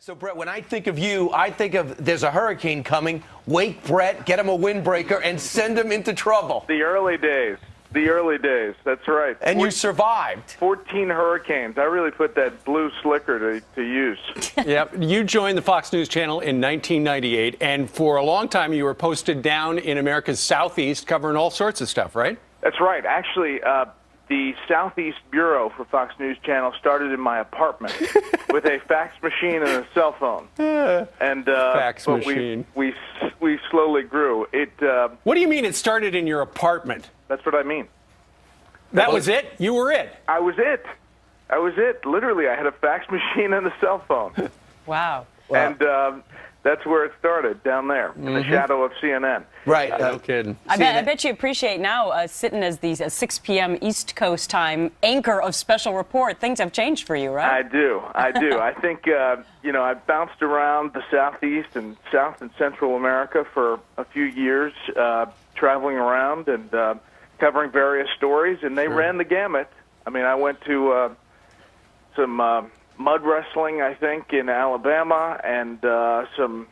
So, Bret, when I think of you, I think of there's a hurricane coming. Wake Bret, get him a windbreaker, and send him into trouble. The early days. The early days. That's right. And you survived. 14 hurricanes. I really put that blue slicker to use. Yep. You joined the Fox News Channel in 1998, and for a long time you were posted down in America's Southeast covering all sorts of stuff, right? That's right. Actually, the Southeast Bureau for Fox News Channel started in my apartment with a fax machine and a cell phone. And fax but machine. We slowly grew. What do you mean it started in your apartment? That's what I mean. That was it? You were it? I was it. I was it. Literally, I had a fax machine and a cell phone. Wow. And that's where it started, down there, in the shadow of CNN. Right. No kidding. I bet you appreciate now sitting as the 6 p.m. East Coast time anchor of Special Report. Things have changed for you, right? I do. I think, I've bounced around the Southeast and South and Central America for a few years, traveling around and covering various stories, and they ran the gamut. I mean, I went to some mud wrestling, I think, in Alabama, and some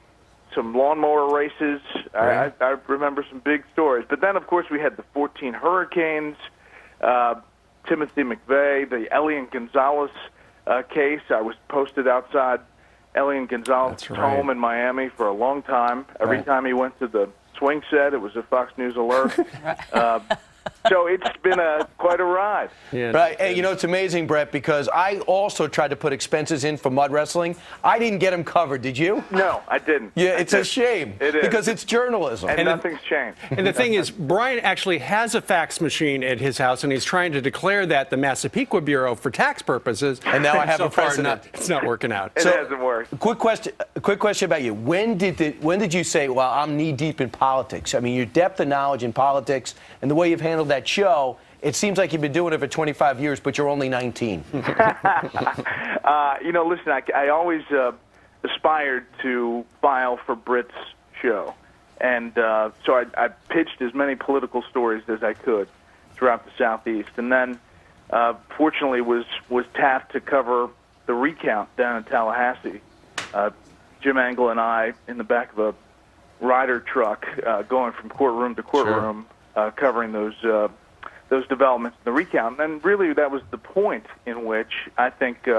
lawnmower races. Right. I remember some big stories. But then, of course, we had the 14 hurricanes, Timothy McVeigh, the Elian Gonzalez case. I was posted outside Elian Gonzalez's home in Miami for a long time. Every time he went to the swing set, it was a Fox News alert. So it's been quite a ride. Yeah. But it's amazing, Bret, because I also tried to put expenses in for mud wrestling. I didn't get them covered. Did you? No, I didn't. Yeah, it's a shame. It is. Because it's journalism. And nothing's changed. And the thing is, Brian actually has a fax machine at his house, and he's trying to declare that the Massapequa Bureau for tax purposes. And now I have a precedent. It's not working out. It hasn't worked. Quick question about you. When did you say, well, I'm knee-deep in politics? I mean, your depth of knowledge in politics and the way you've handled that show, it seems like you've been doing it for 25 years, but you're only 19. Listen, I always aspired to file for Bret's show. And so I pitched as many political stories as I could throughout the Southeast. And then, fortunately, was tapped to cover the recount down in Tallahassee. Jim Angle and I, in the back of a Ryder truck, going from courtroom to courtroom, covering those developments in the recount. And really, that was the point in which I think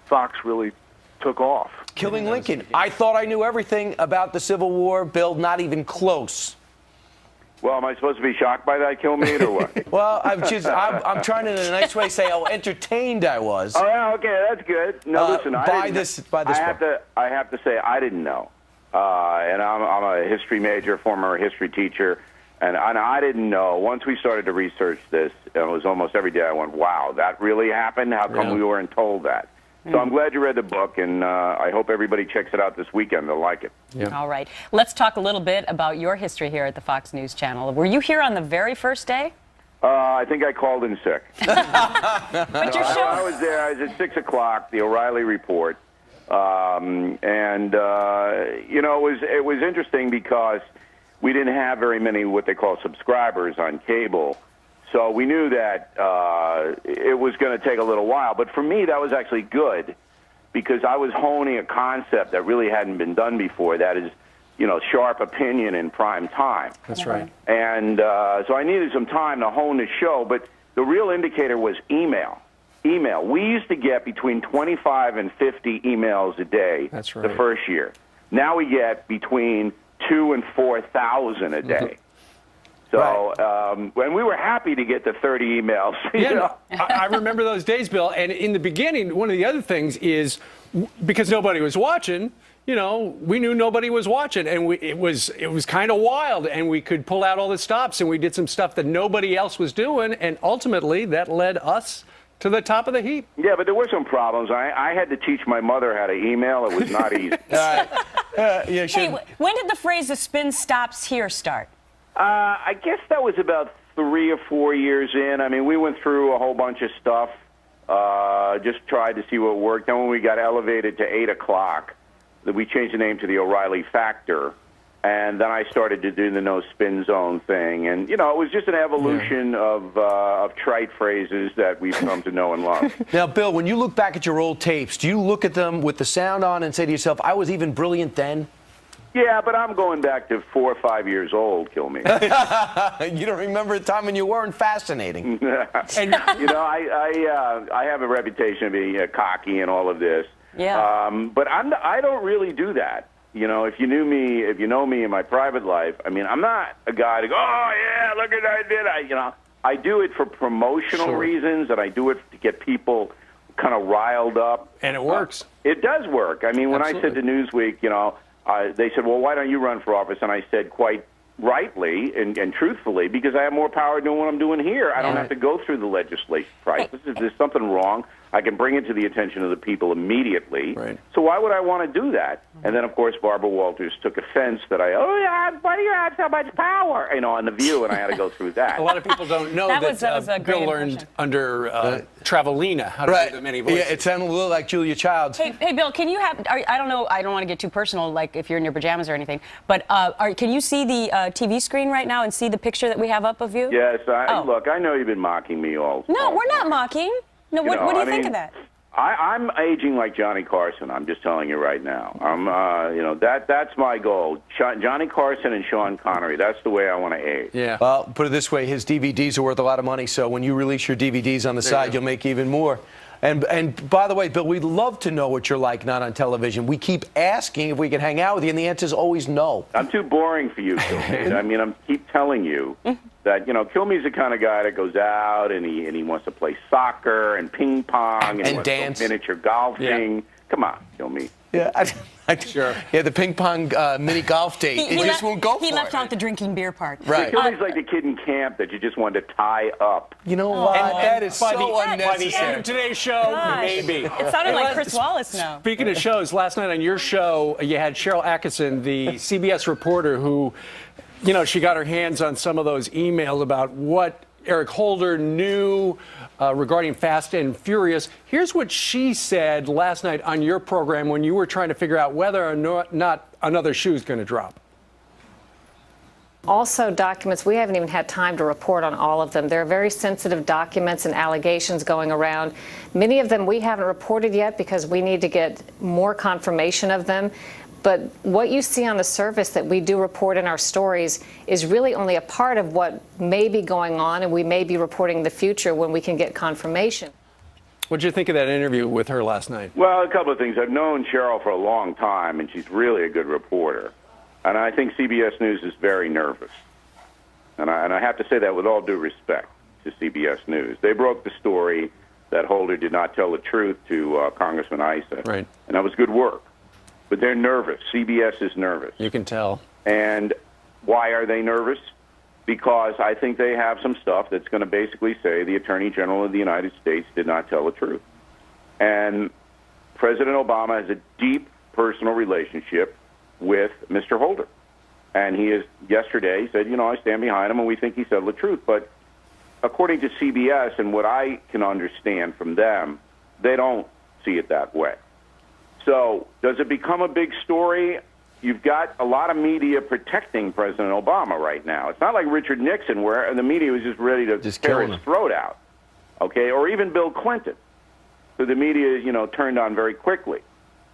Fox really took off. Killing Lincoln. I thought I knew everything about the Civil War. Bill, not even close. Well, am I supposed to be shocked by that kill meat or what? Well, I'm trying to, in a nice way, say how entertained I was. Oh, yeah, okay, that's good. No, listen, by this I have to say I didn't know. And I'm a history major, former history teacher, and I didn't know. Once we started to research this, it was almost every day I went, wow, that really happened? How come we weren't told that? So I'm glad you read the book, and I hope everybody checks it out this weekend. They'll like it. Yeah. All right. Let's talk a little bit about your history here at the Fox News Channel. Were you here on the very first day? I think I called in sick. But your show... I was there. I was at 6 o'clock, the O'Reilly Report. It was interesting because we didn't have very many what they call subscribers on cable. So we knew that it was going to take a little while. But for me, that was actually good because I was honing a concept that really hadn't been done before. That is, sharp opinion in prime time. That's right. And so I needed some time to hone the show. But the real indicator was email. We used to get between 25 and 50 emails a day. That's right. The first year. Now we get between 2,000 and 4,000 a day. So, when we were happy to get the 30 emails. I remember those days, Bill. And in the beginning, one of the other things is because nobody was watching, we knew nobody was watching, and it was kind of wild, and we could pull out all the stops, and we did some stuff that nobody else was doing, and ultimately that led us to the top of the heap. Yeah, but there were some problems. I had to teach my mother how to email. It was not easy. Hey, when did the phrase "the spin stops here" start? I guess that was about 3 or 4 years in. I mean, we went through a whole bunch of stuff, just tried to see what worked. Then when we got elevated to 8 o'clock, we changed the name to the O'Reilly Factor. And then I started to do the no spin zone thing. And, it was just an evolution of trite phrases that we've come to know and love. Now, Bill, when you look back at your old tapes, do you look at them with the sound on and say to yourself, I was even brilliant then? Yeah, but I'm going back to 4 or 5 years old, kill me. You don't remember a time when you weren't fascinating. And I have a reputation of being cocky and all of this. Yeah. But I don't really do that. If you know me in my private life, I mean, I'm not a guy to go, oh, yeah, look at what I did. I do it for promotional reasons, and I do it to get people kind of riled up. And it works. It does work. I mean, when I said to Newsweek, they said, well, why don't you run for office? And I said quite rightly and truthfully, because I have more power doing what I'm doing here. I don't have to go through the legislation process. If there's something wrong, I can bring it to the attention of the people immediately. Right. So why would I want to do that? And then, of course, Barbara Walters took offense that why do you have so much power? On The View, and I had to go through that. a lot of people don't know That was a Bill great learned impression. under Travelina how to do the many voices. Yeah, it sounded a little like Julia Childs. Hey, Bill, can you have? I don't know. I don't want to get too personal, like if you're in your pajamas or anything. But can you see the TV screen right now and see the picture that we have up of you? Yes, look, I know you've been mocking me all. No, we're not mocking. No, what do you think of that? I'm aging like Johnny Carson. I'm just telling you right now. That's my goal. Johnny Carson and Sean Connery. That's the way I want to age. Yeah. Well, put it this way, his DVDs are worth a lot of money, so when you release your DVDs on the side, you'll make even more. And by the way, Bill, we'd love to know what you're like not on television. We keep asking if we can hang out with you, and the answer is always no. I'm too boring for you, Kilme. I mean, I keep telling you that, Kilme's the kind of guy that goes out and he wants to play soccer and ping pong and he wants dance. to go miniature golfing. Yeah. Come on, Kilme. Yeah, Sure. Yeah, the ping pong mini golf date. He just won't go for it. He left out the drinking beer part. Right. Kilme's like the kid in camp that you just wanted to tie up. You know what? That is By so the end unnecessary. of today's show, Gosh. maybe. It sounded like Chris Wallace now. Speaking of shows, last night on your show, you had Cheryl Atkinson, the CBS reporter who, she got her hands on some of those emails about what Eric Holder knew regarding Fast and Furious. Here's what she said last night on your program when you were trying to figure out whether or not another shoe's going to drop. Also, documents, we haven't even had time to report on all of them. There are very sensitive documents and allegations going around. Many of them we haven't reported yet because we need to get more confirmation of them. But what you see on the surface that we do report in our stories is really only a part of what may be going on, and we may be reporting in the future when we can get confirmation. What did you think of that interview with her last night? Well, a couple of things. I've known Cheryl for a long time, and she's really a good reporter. And I think CBS News is very nervous. And I have to say that with all due respect to CBS News. They broke the story that Holder did not tell the truth to Congressman Issa. Right. And that was good work. But they're nervous. CBS is nervous. You can tell. And why are they nervous? Because I think they have some stuff that's going to basically say the Attorney General of the United States did not tell the truth. And President Obama has a deep personal relationship with Mr. Holder. And he is, yesterday, said, I stand behind him and we think he said the truth. But according to CBS and what I can understand from them, they don't see it that way. So does it become a big story? You've got a lot of media protecting President Obama right now. It's not like Richard Nixon, where the media was just ready to tear his throat out, okay? Or even Bill Clinton, who the media, turned on very quickly.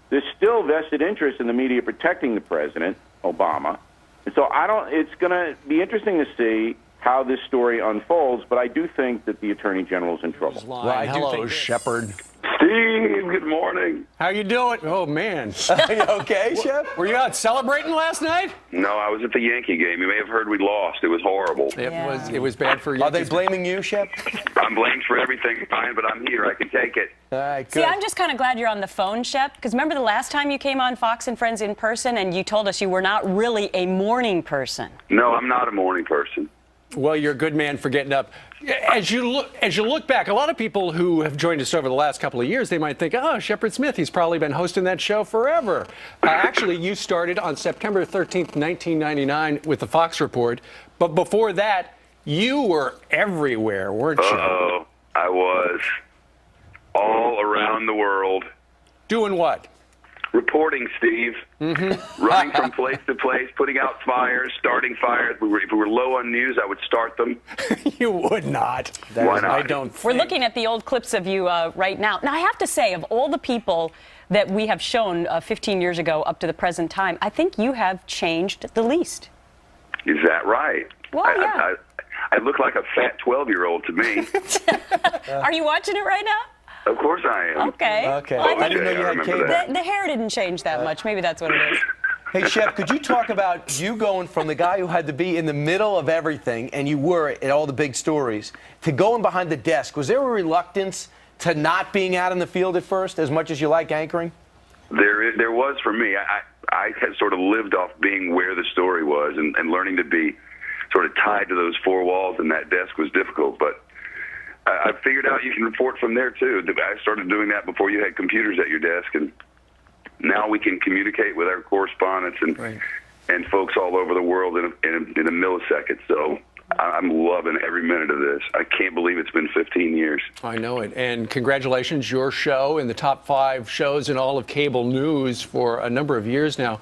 There's still vested interest in the media protecting the president, Obama. And so it's going to be interesting to see how this story unfolds, but I do think that the Attorney General's in trouble. Hello, Shepard. Steve, good morning. How you doing? Oh, man. Are you okay, Shep? Were you out celebrating last night? No, I was at the Yankee game. You may have heard we lost. It was horrible. It was bad for you. Are they blaming you, Shep? I'm blamed for everything, fine, but I'm here. I can take it. All right, good. See, I'm just kind of glad you're on the phone, Shep, because remember the last time you came on Fox and Friends in person and you told us you were not really a morning person. No, I'm not a morning person. Well, you're a good man for getting up. As you look back, a lot of people who have joined us over the last couple of years, they might think, oh, Shepard Smith, he's probably been hosting that show forever. Actually, you started on September 13th, 1999 with the Fox Report. But before that, you were everywhere, weren't you? Uh-oh. I was all around the world. Doing what? Reporting, Steve. Running from place to place, putting out fires, starting fires. If we were low on news, I would start them. You would not. Why not? I don't. We're looking at the old clips of you right now. Now, I have to say, of all the people that we have shown 15 years ago up to the present time, I think you have changed the least. Is that right? Well, yeah. I look like a fat 12-year-old to me. Are you watching it right now? Of course I am. Okay. Okay. Well, I didn't know you had remember cable. that. The hair didn't change that much. Maybe that's what it is. Hey, Shep, could you talk about you going from the guy who had to be in the middle of everything, and you were at all the big stories, to going behind the desk? Was there a reluctance to not being out in the field at first, as much as you like anchoring? There was for me. I had sort of lived off being where the story was, and learning to be sort of tied to those four walls and that desk was difficult. But I figured out you can report from there, too. I started doing that before you had computers at your desk, and now we can communicate with our correspondents and folks all over the world in a millisecond. So I'm loving every minute of this. I can't believe it's been 15 years. I know it. And congratulations, your show in the top 5 shows in all of cable news for a number of years now.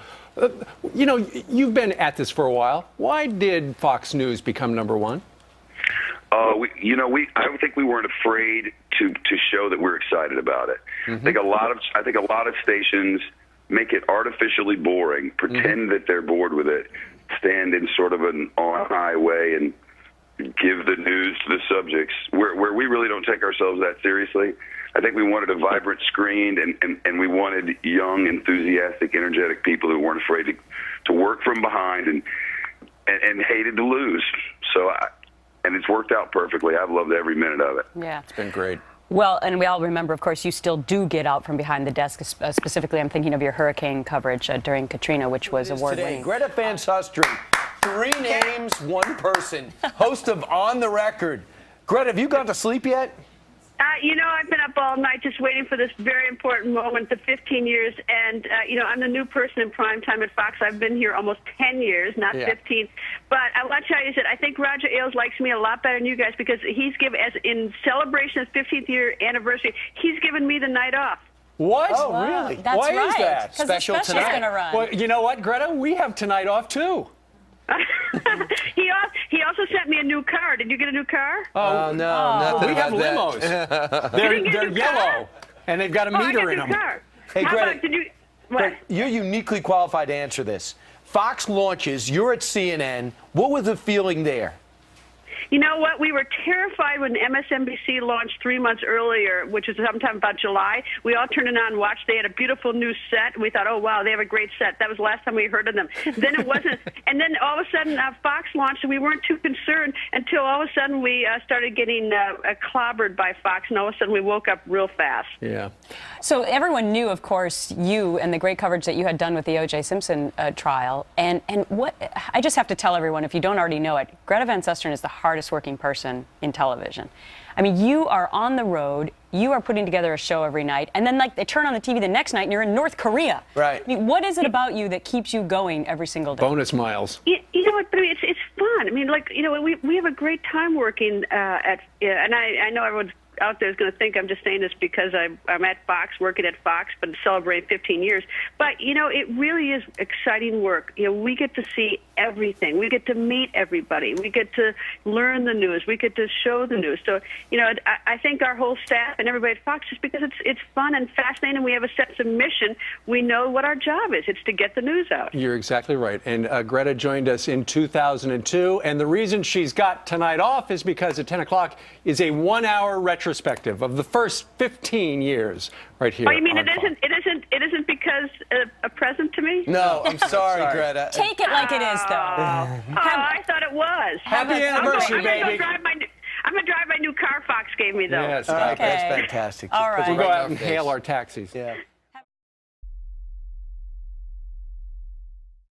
You know, you've been at this for a while. Why did Fox News become number 1? I think we weren't afraid to show that we're excited about it. I think a lot of stations make it artificially boring, pretend that they're bored with it, stand in sort of an on-high way and give the news to the subjects, where we really don't take ourselves that seriously. I think we wanted a vibrant screen, and we wanted young, enthusiastic, energetic people who weren't afraid to work from behind and hated to lose. And it's worked out perfectly. I've loved every minute of it. Yeah. It's been great. Well, and we all remember, of course, you still do get out from behind the desk. Specifically, I'm thinking of your hurricane coverage during Katrina, which was award-winning. Greta Van Susteren, 3 names, 1 person, host of On the Record. Greta, have you gone to sleep yet? I've been up all night just waiting for this very important moment, the 15 years. And, I'm the new person in primetime at Fox. I've been here almost 10 years, not 15. But I want to tell you that I think Roger Ailes likes me a lot better than you guys because he's given, as in celebration of 15th year anniversary, he's given me the night off. What? Oh, really? That's Why right. is that? Because the special's going to run. Well, you know what, Greta? We have tonight off, too. He also sent me a new car. Did you get a new car? Oh, no, nothing We have about that. limos. They're yellow, and they've got a meter in them. Hey, How Greta, about, did you, what? you're uniquely qualified to answer this. Fox launches, you're at CNN. What was the feeling there? You know what? We were terrified when MSNBC launched 3 months earlier, which was sometime about July. We all turned it on and watched. They had a beautiful new set. We thought, oh, wow, they have a great set. That was the last time we heard of them. Then it wasn't. And then all of a sudden, Fox launched, and we weren't too concerned until all of a sudden we started getting clobbered by Fox, and all of a sudden we woke up real fast. Yeah. So everyone knew, of course, you and the great coverage that you had done with the O.J. Simpson trial. And what I just have to tell everyone, if you don't already know it, Greta Van Susteren is the hardest working person in television. I mean, you are on the road, you are putting together a show every night, and then they turn on the TV the next night and you're in North Korea. Right. I mean, what is it about you that keeps you going every single day? Bonus miles. You know what? But it's fun. I mean, we have a great time working and I know everyone's out there is going to think I'm just saying this because I'm at Fox, working at Fox, but celebrating 15 years. But, it really is exciting work. We get to see everything. We get to meet everybody. We get to learn the news. We get to show the news. So, I think our whole staff and everybody at Fox, just because it's fun and fascinating, and we have a sense of mission, we know what our job is. It's to get the news out. You're exactly right. And Greta joined us in 2002, and the reason she's got tonight off is because at 10 o'clock is a 1-hour retrospective of the first 15 years right here. Oh, you mean on Fox. it isn't because a present to me? No, I'm sorry, Greta. Take it like it is, though. I thought it was. Happy anniversary, I'm baby. I'm going to drive my new car Fox gave me, though. Yes. That's fantastic. All right. We'll go out and hail our taxis. Yeah.